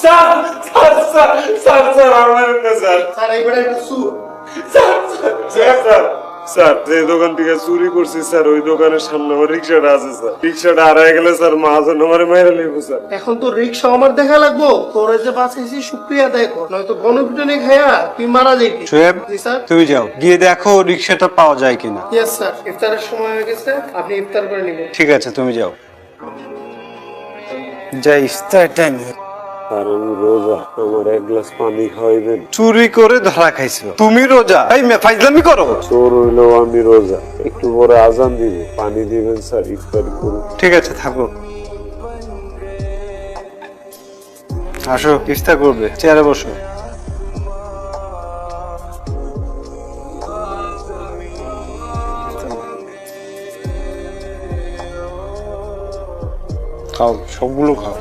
Sir sir sir sir sir আমার sir sir এইবার একটা সুর স্যার স্যার স্যার স্যার যে দোকান থেকে চুরি করছি স্যার ওই দোকানের সামনে আমার রিক্সাটা আছে স্যার রিক্সাটা হারায় গেলে স্যার মহাজন আমার মেরে নেবো স্যার এখন তো রিক্সা আমার দেখা লাগবো তোরে যে বাঁচাইছি শুক্রিয়া আদায় কর নয়তো গণপিটনে খাইয়া তুই মারা যাইবি শোয়েব জি স্যার তুমি যাও গিয়ে দেখো রিক্সাটা পাওয়া যায় কিনা। ইয়েস স্যার ইফতারের সময় হয়ে গেছে আপনি ইফতার করে নিবেন ঠিক আছে তুমি যাও। যাই ইফতার টাইম। আর আমি রোজা আমার এক গ্লাস পানি খাওয়াইবেন চুরি করে ধরা খাইছো তুমি রোজা এই ফাইজলামি করো। চোর হইলেও আমি রোজা একটু পরে আজান দিব পানি দিবেন স্যার ইফতার করুন ঠিক আছে থাকো। আসো ইফতার করবে চেয়ারে বসো। খাও সবগুলো খাও।